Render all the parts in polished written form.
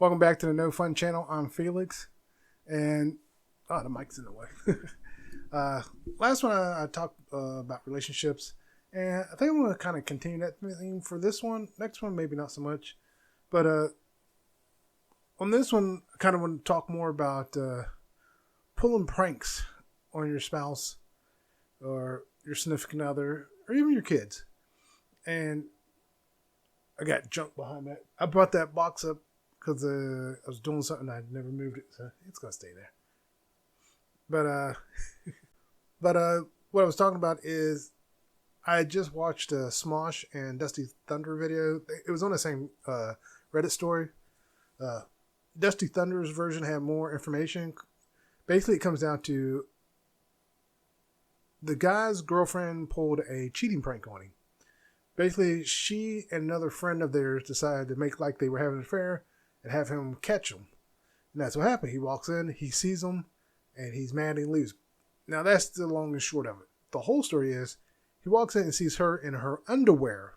Welcome back to the No Fun channel. I'm Felix, and the mic's in the way. Last one I talked about relationships, and I think I'm going to kind of continue that theme for this one. Next one, maybe not so much, but on this one, I kind of want to talk more about pulling pranks on your spouse or your significant other or even your kids. And I got junk behind that. I brought that box up because I was doing something. I never moved it, so it's gonna stay there. But what I was talking about is I had just watched a Smosh and Dusty Thunder video. It was on the same Reddit story. Dusty Thunder's version had more information. Basically, it comes down to the guy's girlfriend pulled a cheating prank on him. Basically, she and another friend of theirs decided to make like they were having an affair and have him catch them. And that's what happened. He walks in, he sees them, and he's mad and he leaves. Now, that's the long and short of it. The whole story is he walks in and sees her in her underwear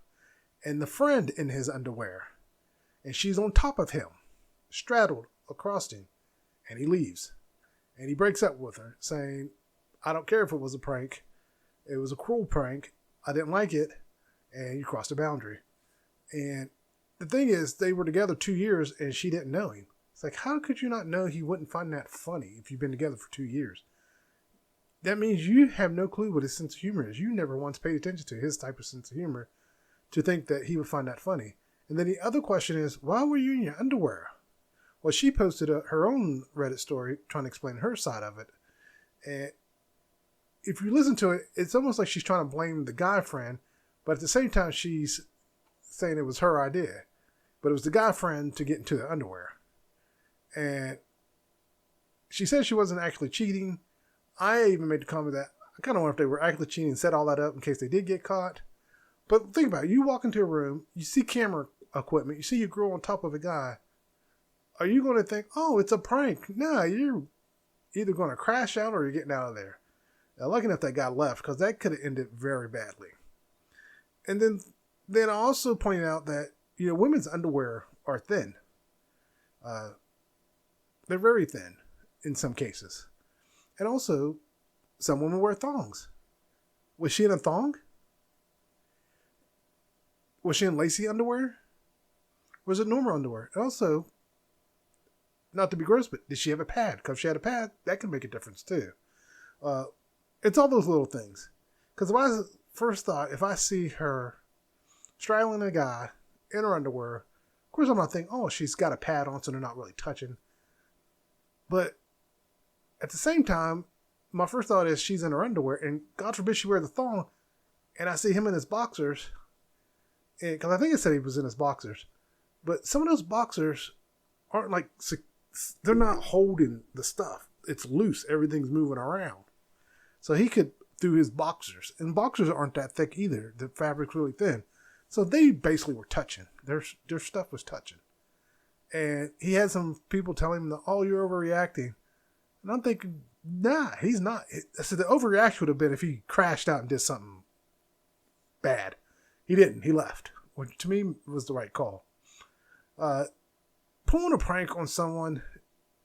and the friend in his underwear. And she's on top of him, straddled across him, and he leaves. And he breaks up with her, saying, I don't care if it was a prank. It was a cruel prank. I didn't like it. And you crossed a boundary. And the thing is, they were together 2 years and she didn't know him. It's like, how could you not know he wouldn't find that funny if you've been together for 2 years? That means you have no clue what his sense of humor is. You never once paid attention to his type of sense of humor to think that he would find that funny. And then the other question is, why were you in your underwear? Well, she posted her own Reddit story trying to explain her side of it. And if you listen to it, it's almost like she's trying to blame the guy friend, but at the same time, she's saying it was her idea. But it was the guy friend to get into the underwear. And she said she wasn't actually cheating. I even made the comment that I kind of wonder if they were actually cheating and set all that up in case they did get caught. But think about it. You walk into a room, you see camera equipment, you see your girl on top of a guy. Are you going to think, oh, it's a prank? No, you're either going to crash out or you're getting out of there. Now, lucky enough that guy left because that could have ended very badly. And then I also pointed out that, women's underwear are thin. They're very thin in some cases. And also, some women wear thongs. Was she in a thong? Was she in lacy underwear? Was it normal underwear? And also, not to be gross, but did she have a pad? Because if she had a pad, that can make a difference too. It's all those little things. Because first thought, if I see her straddling a guy in her underwear, of course I'm not thinking, oh, she's got a pad on so they're not really touching. But at the same time, my first thought is she's in her underwear, and God forbid she wear the thong, and I see him in his boxers, because I think it said he was in his boxers. But some of those boxers aren't like, they're not holding the stuff. It's loose. Everything's moving around. So he could, through his boxers, and boxers aren't that thick either. The fabric's really thin. So they basically were touching. Their stuff was touching. And he had some people telling him that, oh, you're overreacting. And I'm thinking, nah, he's not. So the overreaction would have been if he crashed out and did something bad. He didn't. He left, which to me was the right call. Pulling a prank on someone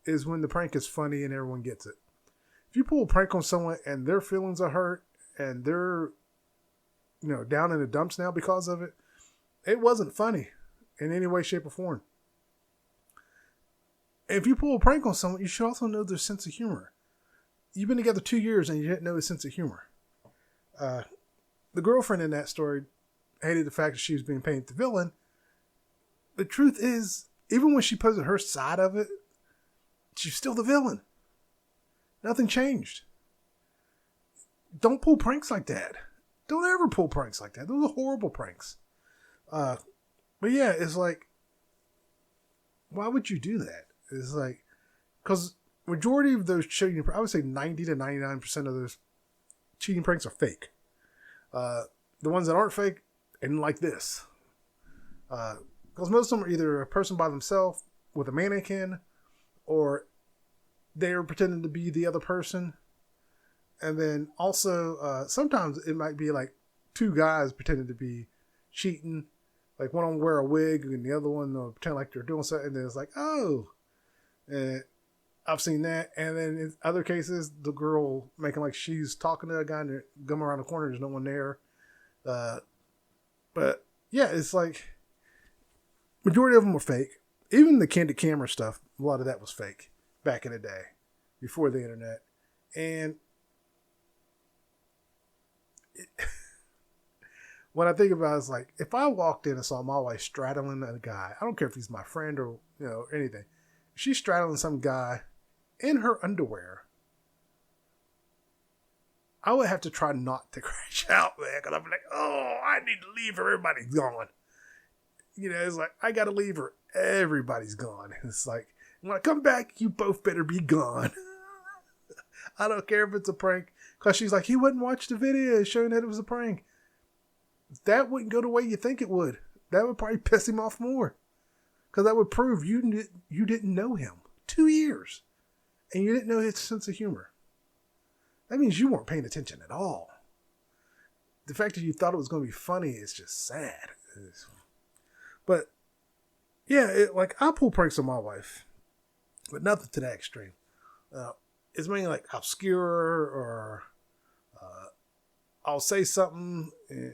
is when the prank is funny and everyone gets it. If you pull a prank on someone and their feelings are hurt and they're, down in the dumps now because of it, it wasn't funny in any way, shape, or form. If you pull a prank on someone, you should also know their sense of humor. You've been together 2 years and you didn't know his sense of humor. The girlfriend in that story hated the fact that she was being painted the villain. The truth is, even when she posted her side of it, she's still the villain. Nothing changed. Don't pull pranks like that. Don't ever pull pranks like that. Those are horrible pranks. But yeah, it's like, why would you do that? It's like, because majority of those cheating, I would say 90 to 99% of those cheating pranks are fake. The ones that aren't fake, and like this. Because most of them are either a person by themselves with a mannequin, or they're pretending to be the other person. And then also, sometimes it might be like two guys pretending to be cheating, Like one of them wear a wig and the other one pretend like they're doing something. And then it's like, oh, and I've seen that. And then in other cases, the girl making like she's talking to a guy and they're going around the corner. There's no one there. But yeah, it's like majority of them were fake. Even the candid camera stuff, a lot of that was fake back in the day before the internet. And when I think about it, it's like, if I walked in and saw my wife straddling a guy, I don't care if he's my friend or, anything. She's straddling some guy in her underwear. I would have to try not to crash out, man, because I'm like, oh, I need to leave her. Everybody's gone. It's like, I got to leave her. Everybody's gone. It's like, when I come back, you both better be gone. I don't care if it's a prank. Because she's like, he wouldn't watch the video showing that it was a prank. That wouldn't go the way you think it would. That would probably piss him off more. Because that would prove you didn't know him. 2 years. And you didn't know his sense of humor. That means you weren't paying attention at all. The fact that you thought it was going to be funny is just sad. But, yeah, I pull pranks on my wife. But nothing to that extreme. It's mainly like obscure or I'll say something. And,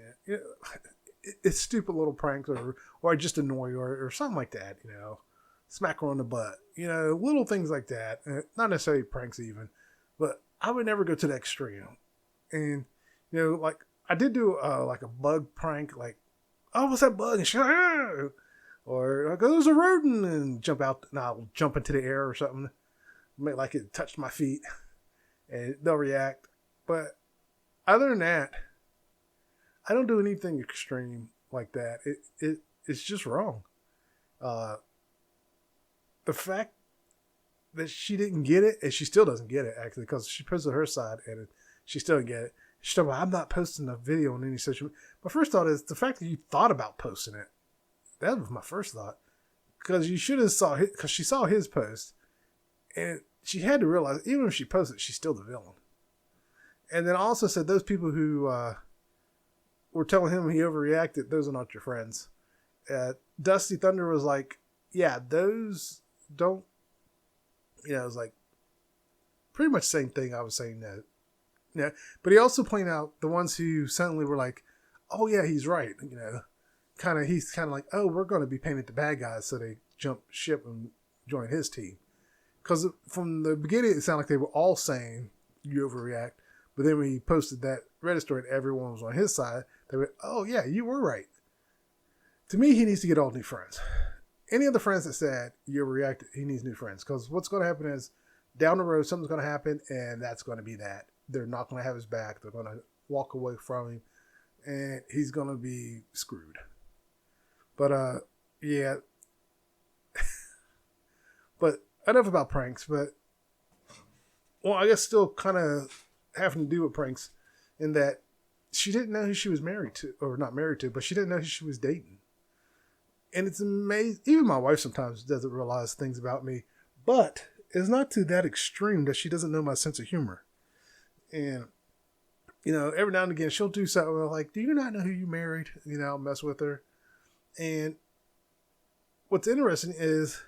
it's stupid little pranks or I just annoy her or something like that, Smack her on the butt. Little things like that. Not necessarily pranks even. But I would never go to the extreme. And, I did do a bug prank, like, oh, what's that bug? And she's like, ah! Or like, oh, there's a rodent, and jump out, and I'll jump into the air or something. Make like it touched my feet, and they'll react. But other than that, I don't do anything extreme like that. It's just wrong. The fact that she didn't get it, and she still doesn't get it, actually, because she posted her side, and she still didn't get it. She's talking about, I'm not posting a video on any social media. My first thought is the fact that you thought about posting it. That was my first thought. Because you should have saw his, because she saw his post. And she had to realize, even if she posted, she's still the villain. And then also said those people who were telling him he overreacted, those are not your friends. Dusty Thunder was like, yeah, those don't, it was like pretty much the same thing I was saying that. Yeah, but he also pointed out the ones who suddenly were like, oh yeah, he's right. He's kind of like, oh, we're going to be painted the bad guys. So they jump ship and join his team. Because from the beginning, it sounded like they were all saying you overreact. But then when he posted that Reddit story and everyone was on his side, they went, oh yeah, you were right. To me, he needs to get all new friends. Any of the friends that said you overreacted, he needs new friends. Because what's going to happen is down the road, something's going to happen and that's going to be that. They're not going to have his back. They're going to walk away from him. And he's going to be screwed. But, yeah. But enough about pranks. But, well, I guess still kind of having to do with pranks in that she didn't know who she was married to. Or not married to, but she didn't know who she was dating. And it's amazing. Even my wife sometimes doesn't realize things about me. But it's not to that extreme that she doesn't know my sense of humor. And, every now and again, she'll do something like, do you not know who you married? I'll mess with her. And what's interesting is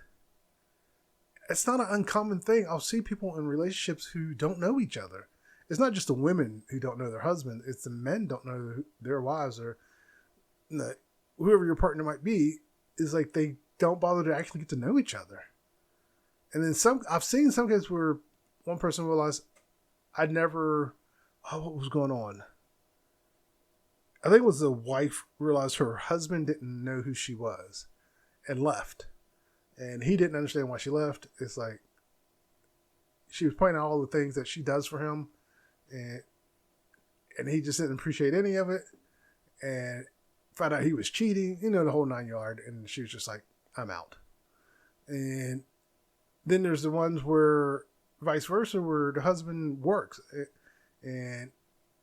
it's not an uncommon thing. I'll see people in relationships who don't know each other. It's not just the women who don't know their husband. It's the men don't know their wives or whoever your partner might be. Is like they don't bother to actually get to know each other. And then I've seen some cases where one person realized what was going on? I think it was the wife realized her husband didn't know who she was and left. And he didn't understand why she left. It's like she was pointing out all the things that she does for him and he just didn't appreciate any of it and found out he was cheating, the whole 9 yard. And she was just like, I'm out. And then there's the ones where vice versa, where the husband works and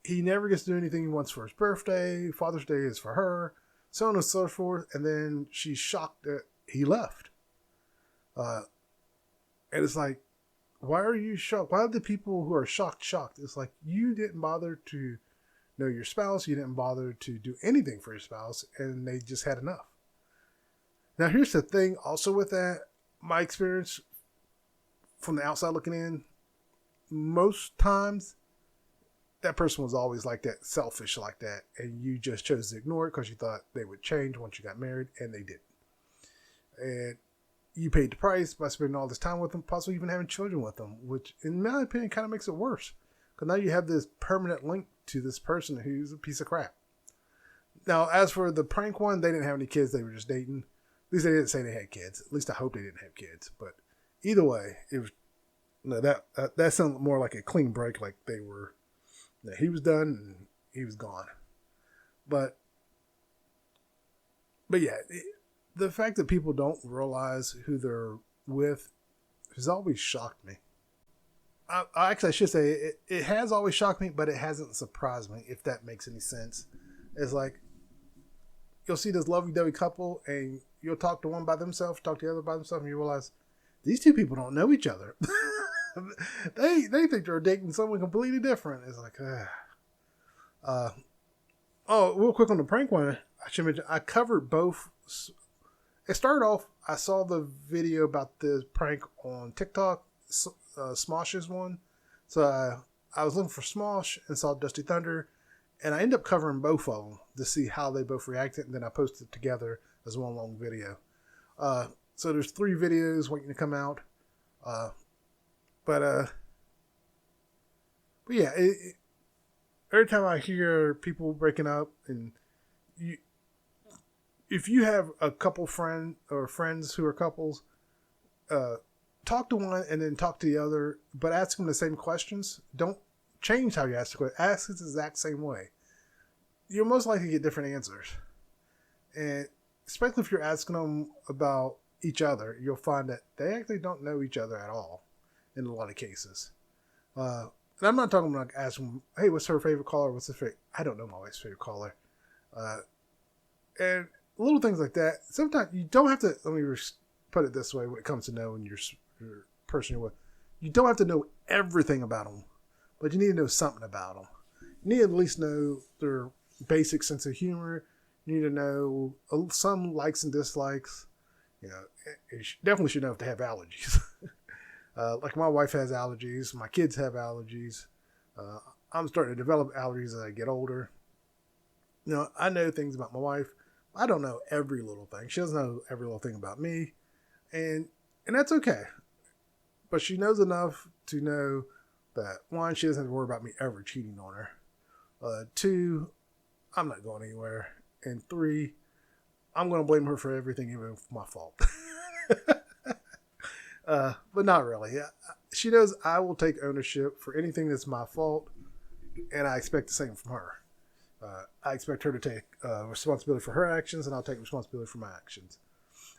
he never gets to do anything he wants for his birthday. Father's Day is for her, so on and so forth. And then she's shocked that he left. And it's like, why are you shocked? Why are the people who are shocked? It's like, you didn't bother to know your spouse. You didn't bother to do anything for your spouse. And they just had enough. Now, here's the thing also with that. My experience from the outside looking in, most times that person was always like that, selfish like that, and you just chose to ignore it because you thought they would change once you got married, and they didn't. And you paid the price by spending all this time with them, possibly even having children with them, which, in my opinion, kind of makes it worse. Because now you have this permanent link to this person who's a piece of crap. Now, as for the prank one, they didn't have any kids. They were just dating. At least they didn't say they had kids. At least I hope they didn't have kids. But either way, it was that sounded more like a clean break. Like they were, he was done and he was gone. But yeah, the fact that people don't realize who they're with has always shocked me. I should say it has always shocked me, but it hasn't surprised me, if that makes any sense. It's like you'll see this lovey-dovey couple and you'll talk to one by themselves, talk to the other by themselves, and you realize these two people don't know each other. they think they're dating someone completely different. It's like, real quick on the prank one, I should mention I covered both. It started off, I saw the video about the prank on TikTok, Smosh's one. So I was looking for Smosh and saw Dusty Thunder, and I ended up covering both of them to see how they both reacted, and then I posted it together as one long video. So there's 3 videos waiting to come out. But yeah, every time I hear people breaking up, and if you have a couple friends who are couples, talk to one and then talk to the other, but ask them the same questions. Don't change how you ask the question. Ask it the exact same way. You'll most likely get different answers. And especially if you're asking them about each other, you'll find that they actually don't know each other at all in a lot of cases. And I'm not talking about asking, hey, what's her favorite color? What's her favorite? I don't know my wife's favorite color. And little things like that. Sometimes you don't have to, let me put it this way when it comes to knowing your person you're with. You don't have to know everything about them, but you need to know something about them. You need to at least know their basic sense of humor. You need to know some likes and dislikes. You definitely should know if they have allergies. Like my wife has allergies. My kids have allergies. I'm starting to develop allergies as I get older. I know things about my wife. I don't know every little thing. She doesn't know every little thing about me. And that's okay. But she knows enough to know that, 1, she doesn't have to worry about me ever cheating on her. 2, I'm not going anywhere. And 3, I'm going to blame her for everything, even if it's my fault. But not really. She knows I will take ownership for anything that's my fault, and I expect the same from her. I expect her to take responsibility for her actions, and I'll take responsibility for my actions.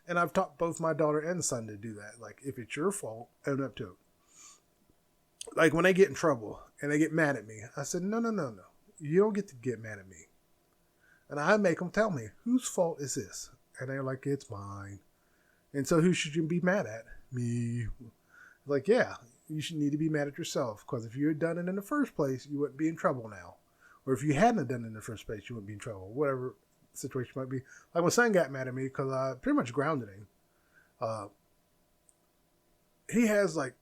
And I've taught both my daughter and son to do that. Like, if it's your fault, own up to it. Like, when they get in trouble and they get mad at me, I said, no. You don't get to get mad at me. And I make them tell me, whose fault is this? And they're like, it's mine. And so who should you be mad at? Me. Like, yeah, you should need to be mad at yourself. Because if you had done it in the first place, you wouldn't be in trouble now. Or if you hadn't done it in the first place, you wouldn't be in trouble. Whatever the situation might be. Like, my son got mad at me because I pretty much grounded him. He has, like,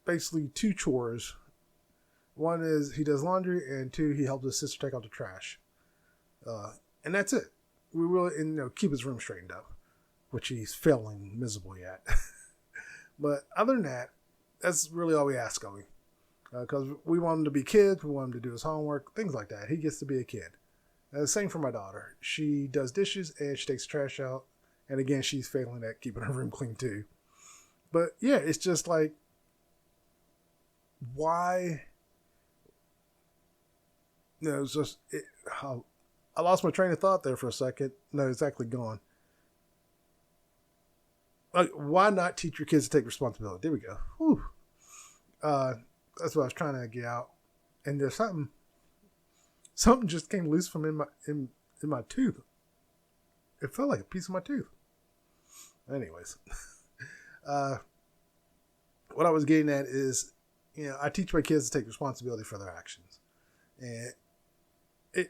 basically 2 chores. One is he does laundry, and 2, he helps his sister take out the trash. And that's it. We really, keep his room straightened up, which he's failing miserably at. But other than that, that's really all we ask of him. Because we want him to be kids, we want him to do his homework, things like that. He gets to be a kid. And the same for my daughter. She does dishes and she takes the trash out. And again, she's failing at keeping her room clean too. But yeah, it's just like, why? It's just, I lost my train of thought there for a second. No, it's actually gone. Like, why not teach your kids to take responsibility? There we go. Whew. That's what I was trying to get out. And there's something just came loose from in my tooth. It felt like a piece of my tooth. Anyways, what I was getting at is, I teach my kids to take responsibility for their actions, and it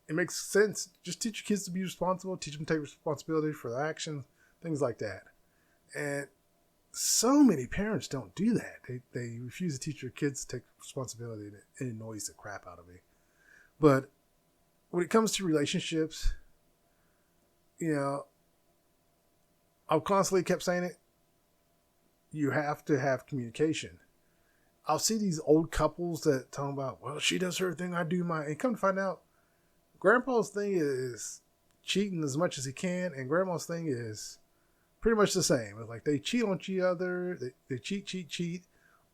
makes sense. Just teach your kids to be responsible. Teach them to take responsibility for their actions. things like that. And so many parents don't do that. They refuse to teach their kids to take responsibility, and it annoys the crap out of me. But when it comes to relationships, I've constantly kept saying it. You have to have communication. I'll see these old couples that talk about, well, she does her thing, I do mine. And come to find out, Grandpa's thing is cheating as much as he can, and Grandma's thing is pretty much the same. It's like they cheat on each other, they cheat,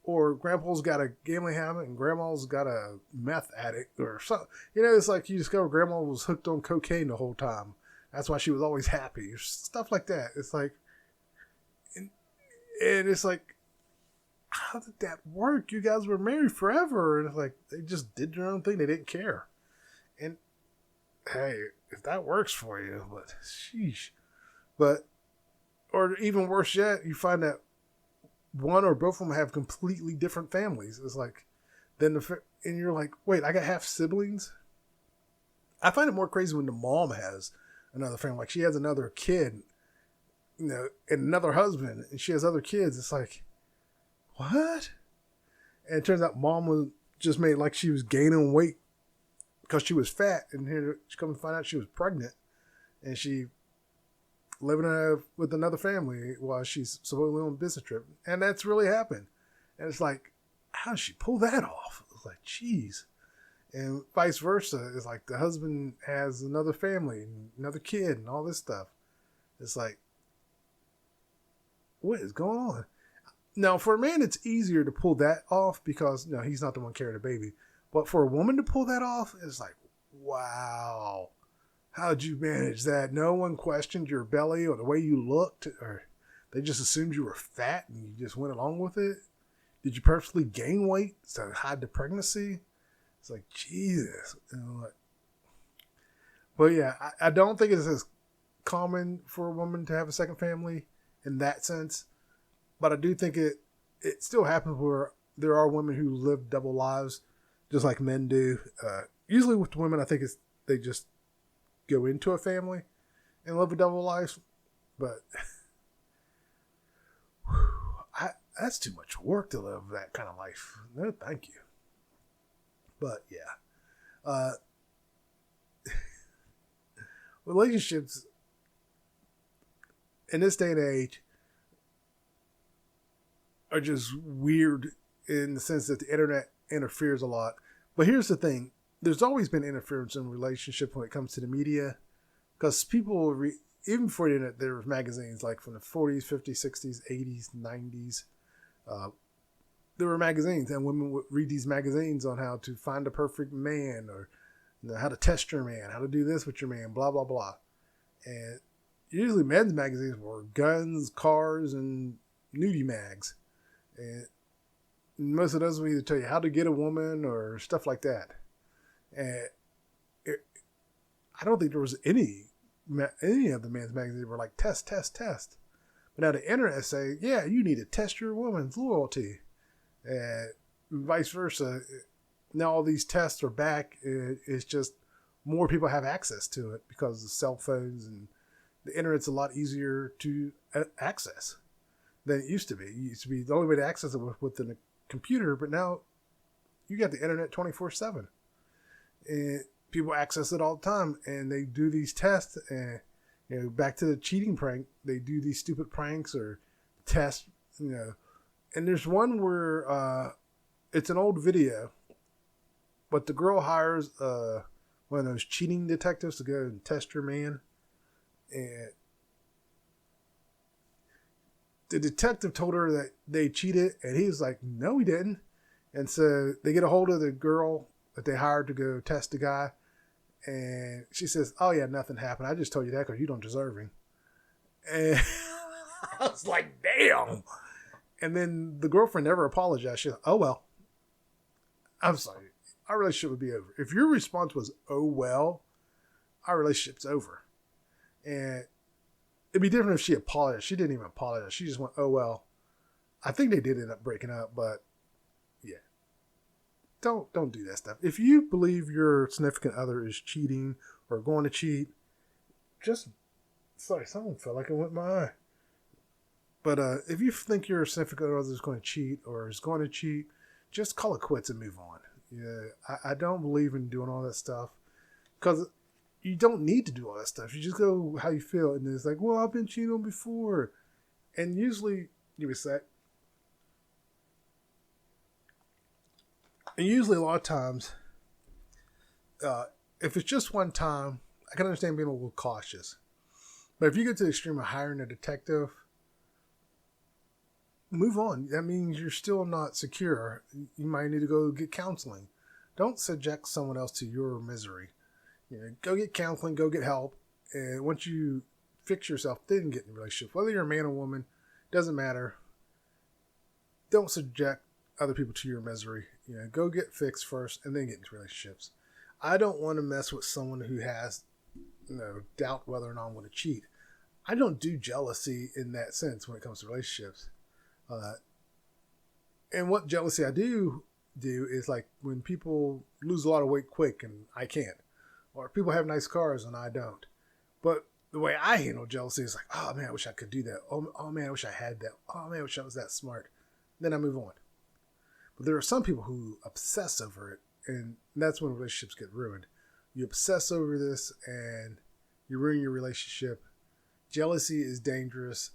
or Grandpa's got a gambling habit and Grandma's got a meth addict or something. It's like you discover Grandma was hooked on cocaine the whole time. That's why she was always happy. Stuff like that. It's like, and it's like, how did that work? You guys were married forever. And it's like, they just did their own thing. They didn't care. And hey, if that works for you, but sheesh. But, or even worse yet, you find that one or both of them have completely different families. It's like, and you're like, wait, I got half siblings? I find it more crazy when the mom has another family. Like she has another kid, and another husband, and she has other kids. It's like, what? And it turns out mom was just made like she was gaining weight because she was fat, and here she come to find out she was pregnant, and she living with another family while she's supposedly on a business trip, and that's really happened. And it's like, how did she pull that off? It's like, geez. And vice versa. It's like the husband has another family, another kid, and all this stuff. It's like, what is going on? Now, for a man, it's easier to pull that off because he's not the one carrying the baby. But for a woman to pull that off, it's like, wow, how'd you manage that? No one questioned your belly or the way you looked, or they just assumed you were fat and you just went along with it. Did you purposely gain weight to hide the pregnancy? It's like, Jesus. But yeah, I don't think it's as common for a woman to have a second family in that sense. But I do think it still happens where there are women who live double lives, just like men do. Usually with women, I think they just go into a family and live a double life. But that's too much work to live that kind of life. No, thank you. But yeah, relationships in this day and age are just weird in the sense that the internet interferes a lot. But here's the thing. There's always been interference in relationships when it comes to the media. Because people, even before the internet, there were magazines like from the 40s, 50s, 60s, 80s, 90s. There were magazines, and women would read these magazines on how to find a perfect man, or how to test your man, how to do this with your man, blah, blah, blah. And usually men's magazines were guns, cars, and nudie mags. And most of those will either tell you how to get a woman or stuff like that. And I don't think there was any of the men's magazines that were like test. But now the internet say, yeah, you need to test your woman's loyalty. And vice versa. Now all these tests are back. It's just more people have access to it because of cell phones, and the internet's a lot easier to access than it used to be. It used to be the only way to access it was within a computer, but now you got the internet 24/7. And people access it all the time, and they do these tests, and back to the cheating prank, they do these stupid pranks or tests, and there's one where it's an old video, but the girl hires one of those cheating detectives to go and test her man, and the detective told her that they cheated, and he was like, no, he didn't. And so they get a hold of the girl that they hired to go test the guy, and she says, oh yeah, nothing happened. I just told you that because you don't deserve him. And I was like, damn. And then the girlfriend never apologized. She said, oh well. I'm sorry. Our relationship would be over. If your response was, oh well, our relationship's over. And it'd be different if she apologized. She didn't even apologize. She just went, oh well. I think they did end up breaking up, but yeah. Don't do that stuff. If you believe your significant other is cheating or going to cheat, just Sorry, something felt like it went my eye. But if you think your significant other is going to cheat or is going to cheat, just call it quits and move on. Yeah, I don't believe in doing all that stuff because you don't need to do all that stuff. You just go how you feel, and it's like, well, I've been cheated on before, and usually, give me a sec. And usually, a lot of times, if it's just one time, I can understand being a little cautious. But if you get to the extreme of hiring a detective, move on. That means you're still not secure. You might need to go get counseling. Don't subject someone else to your misery. Go get counseling, go get help, and once you fix yourself, then get in a relationship. Whether you're a man or woman, doesn't matter. Don't subject other people to your misery. Go get fixed first, and then get into relationships. I don't want to mess with someone who has doubt whether or not I'm going to cheat. I don't do jealousy in that sense when it comes to relationships. And what jealousy I do is like when people lose a lot of weight quick and I can't. Or people have nice cars and I don't. But the way I handle jealousy is like, oh man, I wish I could do that. Oh man, I wish I had that. Oh man, I wish I was that smart. Then I move on. But there are some people who obsess over it, and that's when relationships get ruined. You obsess over this and you ruin your relationship. Jealousy is dangerous.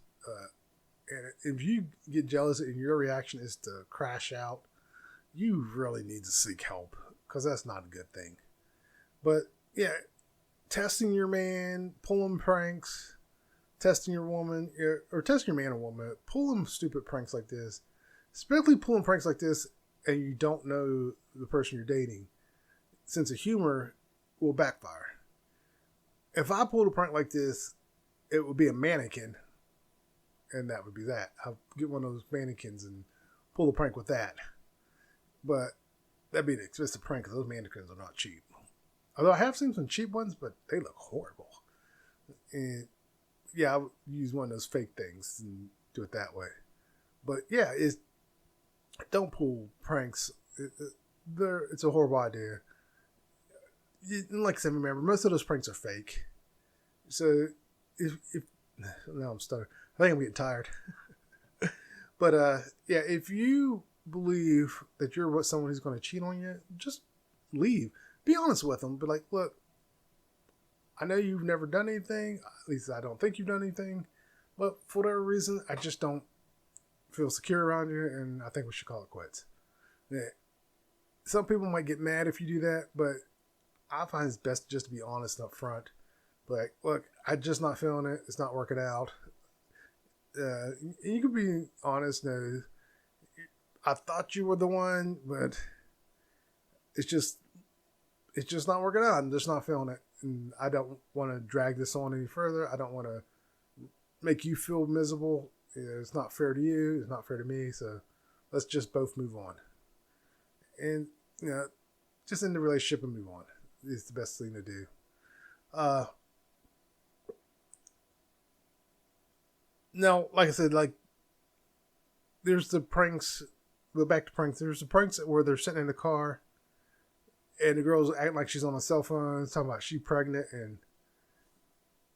And if you get jealous and your reaction is to crash out, you really need to seek help because that's not a good thing. But yeah, testing your man, pulling pranks, testing your woman, or testing your man or woman, pulling stupid pranks like this, especially pulling pranks like this and you don't know the person you're dating, sense of humor will backfire. If I pulled a prank like this, it would be a mannequin, and that would be that. I'll get one of those mannequins and pull a prank with that. But that'd be an expensive prank because those mannequins are not cheap. Although I have seen some cheap ones, but they look horrible. And yeah, I would use one of those fake things and do it that way. But yeah, don't pull pranks. It's a horrible idea. Like I said, remember, most of those pranks are fake. So if now I'm stuck. I think I'm getting tired. But yeah, if you believe that you're with someone who's going to cheat on you, just leave. Be honest with them. Be like, look, I know you've never done anything. At least I don't think you've done anything. But for whatever reason, I just don't feel secure around you, and I think we should call it quits. Yeah. Some people might get mad if you do that, but I find it's best just to be honest up front. Like, look, I'm just not feeling it. It's not working out. You can be honest. No, I thought you were the one, but it's just not working out. I'm just not feeling it. And I don't want to drag this on any further. I don't want to make you feel miserable. It's not fair to you. It's not fair to me. So let's just both move on. And, just end the relationship and move on. It's the best thing to do. Now, like I said, there's the pranks. Go back to pranks. There's the pranks where they're sitting in the car and the girl's acting like she's on a cell phone, talking about she's pregnant, and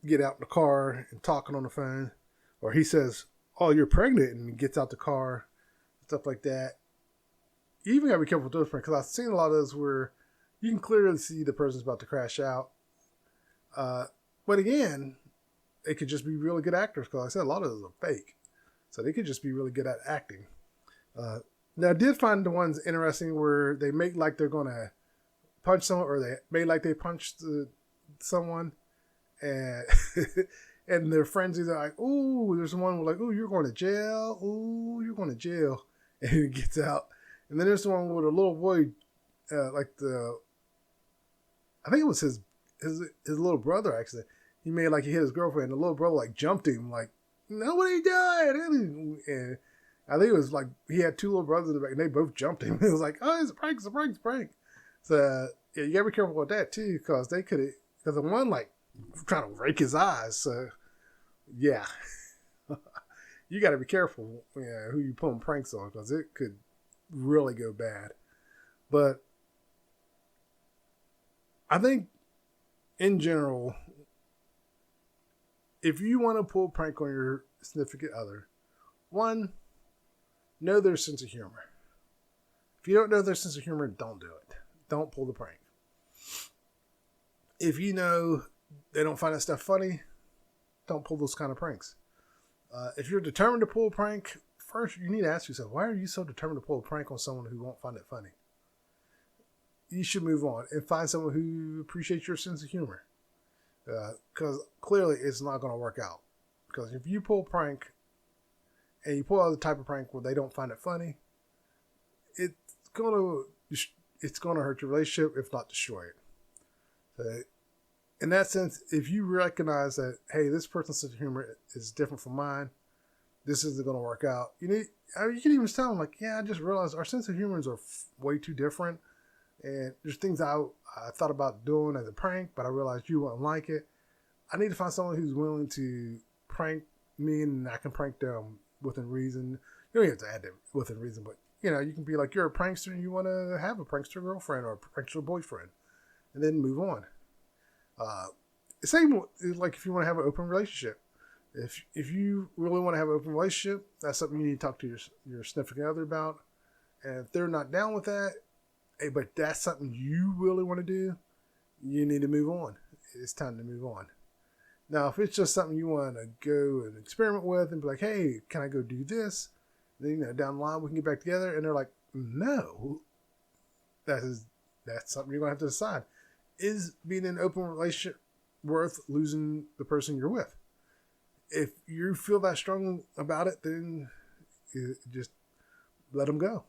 get out in the car and talking on the phone. Or he says, oh, you're pregnant, and he gets out the car, stuff like that. You even gotta be careful with those pranks, because I've seen a lot of those where you can clearly see the person's about to crash out. But again, they could just be really good actors, because like I said, a lot of those are fake. So they could just be really good at acting. Now, I did find the ones interesting where they make like they're going to punch someone, or they made like they punched someone, and and their friends either like, "Ooh," there's one like, "Ooh, you're going to jail. Ooh, you're going to jail," and he gets out. And then there's the one with a little boy, I think it was his little brother actually. He made like he hit his girlfriend. And the little brother like jumped him like, "No, what are you doing?" And I think it was like he had two little brothers in the back, and they both jumped him. It was like, "Oh, it's a prank! It's a prank! It's a prank!" So yeah, you gotta be careful with that too, because they could. Because the one like trying to rake his eyes. So yeah, you gotta be careful who you pulling pranks on, because it could really go bad. But I think in general, if you want to pull a prank on your significant other, one, know their sense of humor. If you don't know their sense of humor, don't do it. Don't pull the prank. If you know they don't find that stuff funny, don't pull those kind of pranks. If you're determined to pull a prank, first you need to ask yourself, why are you so determined to pull a prank on someone who won't find it funny? You should move on and find someone who appreciates your sense of humor. Because clearly it's not going to work out. Because if you pull a prank and you pull out the type of prank where they don't find it funny, it's going to hurt your relationship, if not destroy it. So, in that sense, if you recognize that, hey, this person's sense of humor is different from mine, this isn't going to work out. You can even tell them, like, yeah, I just realized our sense of humors are way too different. And there's things I thought about doing as a prank, but I realized you wouldn't like it. I need to find someone who's willing to prank me, and I can prank them within reason. You don't have to add them within reason, but you can be like, you're a prankster and you want to have a prankster girlfriend or a prankster boyfriend, and then move on. Same like if you want to have an open relationship. If you really want to have an open relationship, that's something you need to talk to your significant other about. And if they're not down with that, hey, but that's something you really want to do, you need to move on. It's time to move on. Now, if it's just something you want to go and experiment with and be like, hey, can I go do this? Then, down the line we can get back together. And they're like, no. That's something you're going to have to decide. Is being in an open relationship worth losing the person you're with? If you feel that strong about it, then just let them go.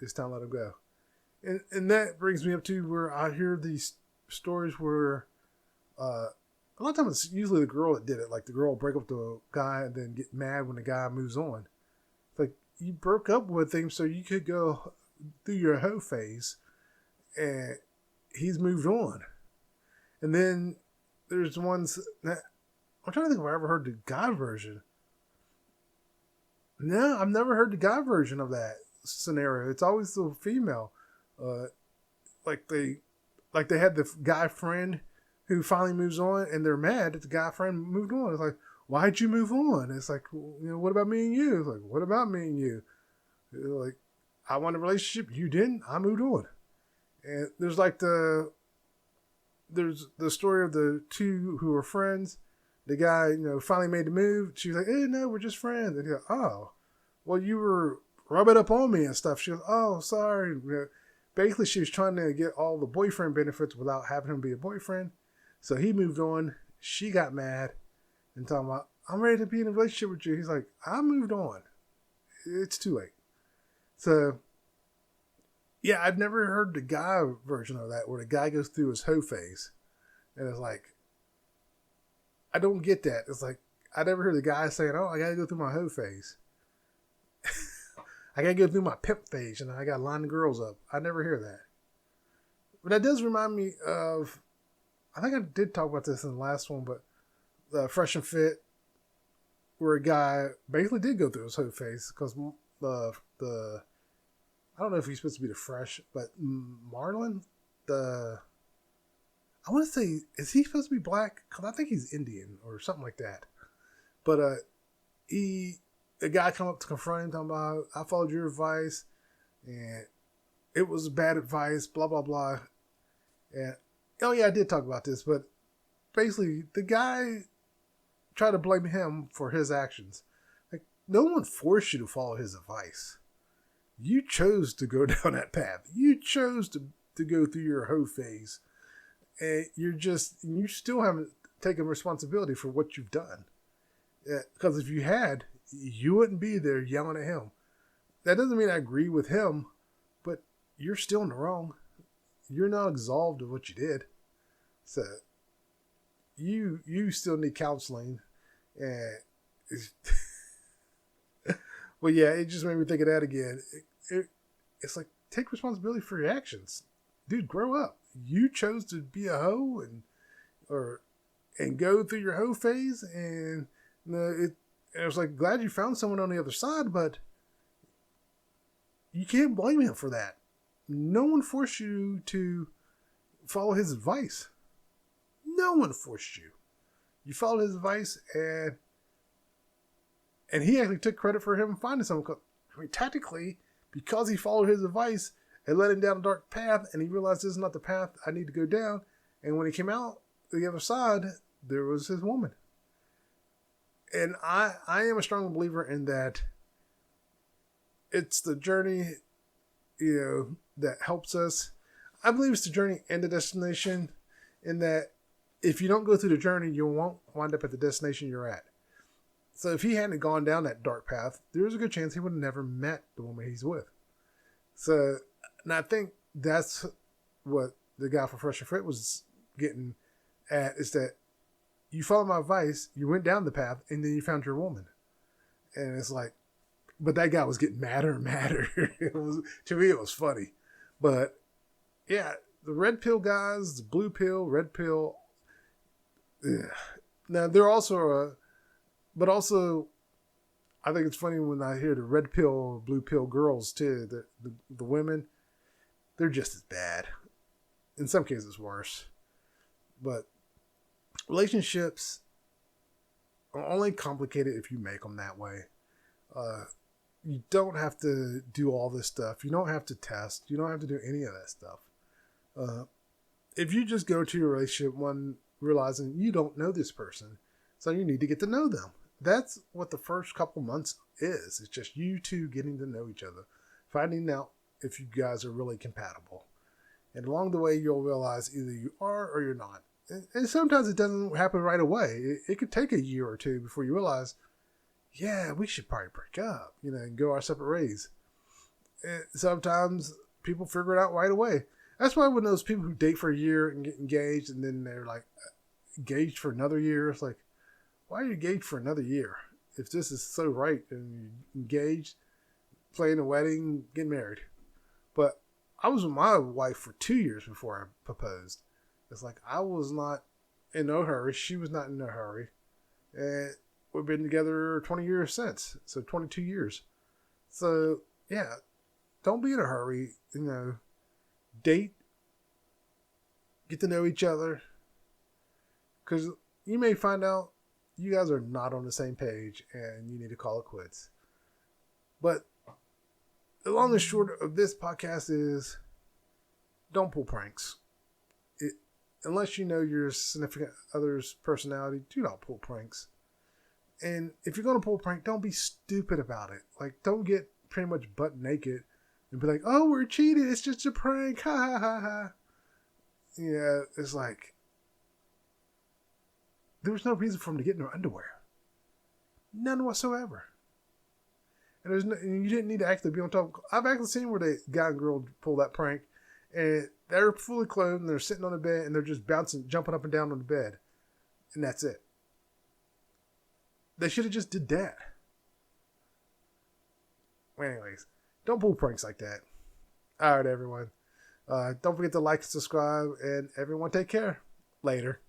It's time to let them go. And that brings me up to where I hear these stories where a lot of times it's usually the girl that did it. Like the girl will break up with the guy and then get mad when the guy moves on. It's like you broke up with him so you could go through your hoe phase, and he's moved on. And then there's ones that I'm trying to think if I ever heard the guy version. No, I've never heard the guy version of that scenario. It's always the female. Like they had the guy friend who finally moves on, and they're mad that the guy friend moved on. It's like, why'd you move on? It's like, what about me and you? It's like, what about me and you? Like, I want a relationship. You didn't. I moved on. And there's the story of the two who were friends. The guy, finally made the move. She was like, hey, no, we're just friends. And he goes, oh, well, you were rubbing up on me and stuff. She goes, oh, sorry. Basically, she was trying to get all the boyfriend benefits without having him be a boyfriend. So he moved on. She got mad and talking about, I'm ready to be in a relationship with you. He's like, I moved on. It's too late. So, yeah, I've never heard the guy version of that where the guy goes through his hoe phase. And it's like, I don't get that. It's like, I never heard the guy saying, oh, I got to go through my hoe phase. I got to go through my pimp phase and I got to line the girls up. I never hear that. But that does remind me of, I think I did talk about this in the last one, but the Fresh and Fit, where a guy basically did go through his hoe phase because the I don't know if he's supposed to be the Fresh, but Marlon, I want to say, is he supposed to be black? Because I think he's Indian or something like that. But a guy come up to confront him, talking about, I followed your advice, and it was bad advice, blah, blah, blah. And, oh yeah, I did talk about this, but basically, the guy tried to blame him for his actions. Like, no one forced you to follow his advice. You chose to go down that path. You chose to go through your hoe phase. And you still haven't taken responsibility for what you've done. Because if you had, you wouldn't be there yelling at him. That doesn't mean I agree with him, but you're still in the wrong. You're not absolved of what you did. So you still need counseling. And well, yeah, it just made me think of that again. It's like, take responsibility for your actions. Dude, grow up. You chose to be a hoe and go through your hoe phase, and it was like, glad you found someone on the other side, but you can't blame him for that. No one forced you to follow his advice. No one forced you. You followed his advice, and he actually took credit for him finding someone. I mean, tactically, because he followed his advice, it led him down a dark path, and he realized this is not the path I need to go down. And when he came out the other side, there was his woman. And I am a strong believer in that. It's the journey, that helps us. I believe it's the journey and the destination, in that if you don't go through the journey, you won't wind up at the destination you're at. So if he hadn't gone down that dark path, there's a good chance he would have never met the woman he's with. So, and I think that's what the guy from Fresh and Fit was getting at, is that you followed my advice, you went down the path, and then you found your woman. And it's like, but that guy was getting madder and madder. To me, it was funny. But yeah, the red pill guys, the blue pill, red pill. Yeah. Now they're also but also, I think it's funny when I hear the red pill, blue pill girls too. The women, they're just as bad. In some cases, worse. But relationships are only complicated if you make them that way. You don't have to do all this stuff. You don't have to test. You don't have to do any of that stuff. If you just go to your relationship one realizing you don't know this person, so you need to get to know them. That's what the first couple months is. It's just you two getting to know each other, finding out if you guys are really compatible. And along the way, you'll realize either you are or you're not. And sometimes it doesn't happen right away. It could take a year or two before you realize, yeah, we should probably break up, and go our separate ways. And sometimes people figure it out right away. That's why when those people who date for a year and get engaged and then they're like engaged for another year, it's like, why are you engaged for another year? If this is so right and you're engaged, planning a wedding, getting married. But I was with my wife for 2 years before I proposed. It's like I was not in no hurry. She was not in no hurry. And we've been together 20 years since. So 22 years. So, yeah, don't be in a hurry. Date. Get to know each other. Because you may find out you guys are not on the same page and you need to call it quits. But the long and short of this podcast is don't pull pranks. Unless you know your significant other's personality, do not pull pranks. And if you're going to pull a prank, don't be stupid about it. Like, don't get pretty much butt naked and be like, oh, we're cheating. It's just a prank. Ha ha ha ha. Yeah, it's like, there was no reason for them to get in their underwear. None whatsoever. And you didn't need to actually be on top. I've actually seen where the guy and girl pull that prank, and they're fully clothed, and they're sitting on the bed, and they're just jumping up and down on the bed. And that's it. They should have just did that. Well, anyways, don't pull pranks like that. All right, everyone. Don't forget to like and subscribe, and everyone take care. Later.